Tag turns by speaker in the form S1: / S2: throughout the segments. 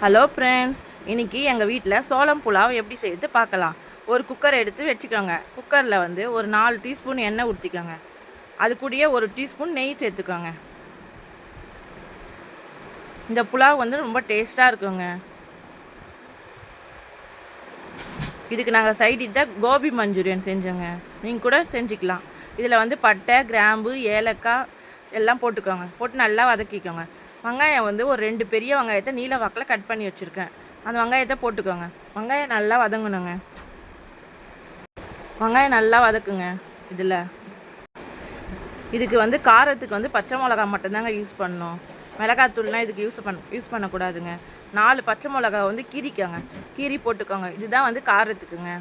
S1: Hello friends, இன்றைக்கி எங்கள் வீட்டில் சோளம் புலாவ் எப்படி செய்யுது பார்க்கலாம். ஒரு குக்கர் எடுத்து வச்சுக்கோங்க. குக்கரில் வந்து ஒரு 4 டீஸ்பூன் எண்ணெய் ஊற்றிக்கோங்க. அது கூடயே 1 டீஸ்பூன் நெய் சேர்த்துக்கோங்க. இந்த புலாவ் வந்து ரொம்ப டேஸ்ட்டாக இருக்குங்க. இதுக்கு நாங்கள் சைடிட்டாக கோபி மஞ்சூரியன் செஞ்சோங்க. நீங்கள் கூட செஞ்சுக்கலாம். இதில் வந்து பட்டை, கிராம்பு, ஏலக்காய் எல்லாம் போட்டுக்கோங்க. போட்டு நல்லா வதக்கிக்கோங்க. வெங்காயம் வந்து ஒரு 2 பெரிய வெங்காயத்தை நீல வாக்கில் கட் பண்ணி வச்சுருக்கேன். அந்த வெங்காயத்தை போட்டுக்கோங்க. வெங்காயம் நல்லா வதங்கணுங்க. வெங்காயம் நல்லா வதக்குங்க. இதுக்கு வந்து காரத்துக்கு வந்து பச்சை மிளகா மட்டும்தாங்க யூஸ் பண்ணணும். மிளகாத்தூள்லாம் இதுக்கு யூஸ் பண்ணக்கூடாதுங்க. 4 பச்சை மிளகா வந்து கீறிக்கோங்க. கீரி போட்டுக்கோங்க. இதுதான் வந்து காரத்துக்குங்க.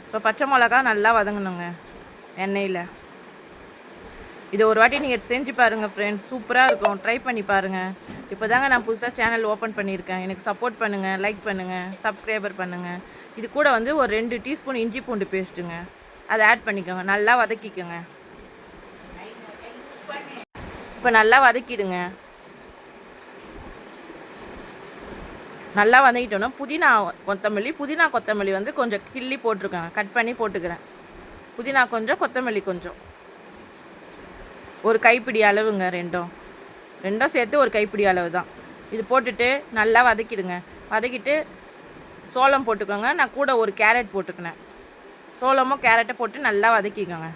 S1: இப்போ பச்சை மிளகா நல்லா வதங்கணுங்க எண்ணெயில். இதை ஒரு வாட்டி நீங்கள் செஞ்சு பாருங்கள் ஃப்ரெண்ட்ஸ், சூப்பராக இருக்கும். ட்ரை பண்ணி பாருங்கள். இப்போ தாங்க நான் புதுசாக சேனல் ஓப்பன் பண்ணியிருக்கேன். எனக்கு சப்போர்ட் பண்ணுங்கள், லைக் பண்ணுங்கள், சப்ஸ்கிரைபர் பண்ணுங்கள். இது கூட வந்து ஒரு 2 டீஸ்பூன் இஞ்சி பூண்டு பேஸ்ட்டுங்க, அதை ஆட் பண்ணிக்கோங்க. நல்லா வதக்கிக்கோங்க. இப்போ நல்லா வதக்கிடுங்க. நல்லா வதக்கிட்டோன்னா புதினா கொத்தமல்லி வந்து கொஞ்சம் கிள்ளி போட்டிருக்கேங்க. கட் பண்ணி போட்டுக்கிறேன். புதினா கொஞ்சம், கொத்தமல்லி கொஞ்சம், ஒரு கைப்பிடி அளவுங்க. ரெண்டும் சேர்த்து ஒரு கைப்பிடி அளவு தான். இது போட்டுட்டு நல்லா வதக்கிடுங்க. வதக்கிட்டு சோளம் போட்டுக்கோங்க. நான் கூட ஒரு கேரட் போட்டுக்கினேன். சோளமும் கேரட்டை போட்டு நல்லா வதக்கிக்கோங்க.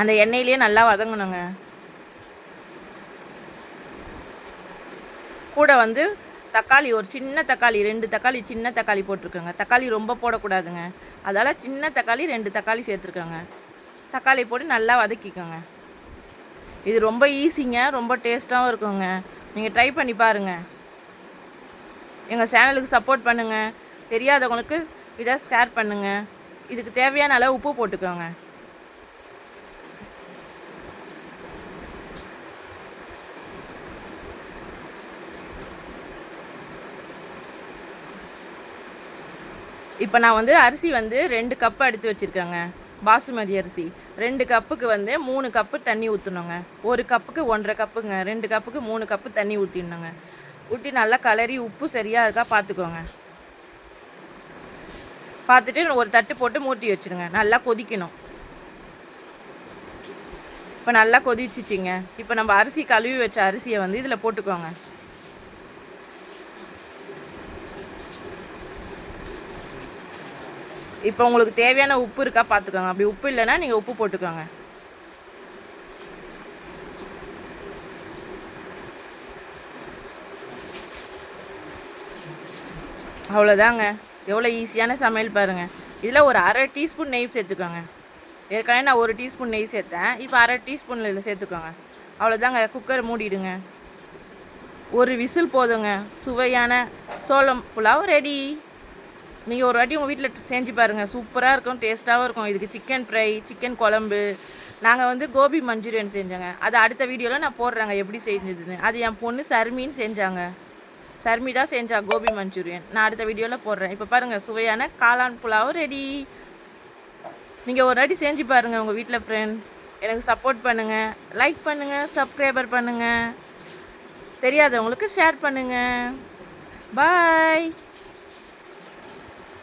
S1: அந்த எண்ணெயிலேயே நல்லா வதங்கணுங்க. கூட வந்து தக்காளி, ஒரு சின்ன தக்காளி, 2 தக்காளி, சின்ன தக்காளி போட்டிருக்கோங்க. தக்காளி ரொம்ப போடக்கூடாதுங்க. அதால் சின்ன தக்காளி 2 தக்காளி சேர்த்துருக்கோங்க. தக்காளி போட்டு நல்லா வதக்கிக்கோங்க. இது ரொம்ப ஈஸிங்க, ரொம்ப டேஸ்ட்டாகவும் இருக்குங்க. நீங்கள் ட்ரை பண்ணி பாருங்கள். எங்கள் சேனலுக்கு சப்போர்ட் பண்ணுங்கள். தெரியாதவங்களுக்கு இதை ஷேர் பண்ணுங்கள். இதுக்கு தேவையான அளவு உப்பு போட்டுக்கோங்க. இப்போ நான் வந்து அரிசி வந்து 2 கப்பு எடுத்து வச்சுருக்கேங்க. பாசுமதி அரிசி 2 கப்புக்கு வந்து 3 கப்பு தண்ணி ஊற்றணுங்க. 1 கப்புக்கு 1.5 கப்புங்க. 2 கப்புக்கு 3 கப்பு தண்ணி ஊற்றிடணுங்க. ஊற்றி நல்லா கலரி உப்பு சரியாக இருக்கா பார்த்துக்கோங்க. பார்த்துட்டு ஒரு தட்டு போட்டு மூட்டி வச்சுருங்க. நல்லா கொதிக்கணும். இப்போ நல்லா கொதிச்சிச்சிங்க. இப்போ நம்ம அரிசி கழுவி வச்ச அரிசியை வந்து இதில் போட்டுக்கோங்க. இப்போ உங்களுக்கு தேவையான உப்பு இருக்கா பார்த்துக்கோங்க. அப்படி உப்பு இல்லைன்னா நீங்கள் உப்பு போட்டுக்கோங்க. அவ்வளோதாங்க. எவ்வளோ ஈஸியான சமையல் பாருங்கள். இதில் ஒரு 1/2 டீஸ்பூன் நெய் சேர்த்துக்கோங்க. ஏற்கனவே நான் 1 டீஸ்பூன் நெய் சேர்த்தேன். இப்போ 1/2 டீஸ்பூன் இதில் சேர்த்துக்கோங்க. அவ்வளோதாங்க. குக்கர் மூடிடுங்க. ஒரு விசில் போதுங்க. சுவையான சோளம் புலாவ் ரெடி. நீங்கள் ஒரு வாட்டி உங்கள் வீட்டில் செஞ்சு பாருங்கள். சூப்பராக இருக்கும், டேஸ்ட்டாகவும் இருக்கும். இதுக்கு சிக்கன் ஃப்ரை, சிக்கன் குழம்பு, நாங்கள் வந்து கோபி மஞ்சூரியன் செஞ்சோங்க. அது அடுத்த வீடியோவில் நான் போடுறேங்க எப்படி செஞ்சதுன்னு. அது என் பொண்ணு சர்மின்னு செஞ்சாங்க. சர்மி தான் செஞ்சா கோபி மஞ்சூரியன். நான் அடுத்த வீடியோவில் போடுறேன். இப்போ பாருங்கள், சுவையான காளான் புலாவும் ரெடி. நீங்கள் ஒரு வாட்டி செஞ்சு பாருங்கள் உங்கள் வீட்டில் ஃப்ரெண்ட். எனக்கு சப்போர்ட் பண்ணுங்கள், லைக் பண்ணுங்கள், சப்ஸ்கிரைபர் பண்ணுங்கள். தெரியாதவங்களுக்கு ஷேர் பண்ணுங்கள். பாய்.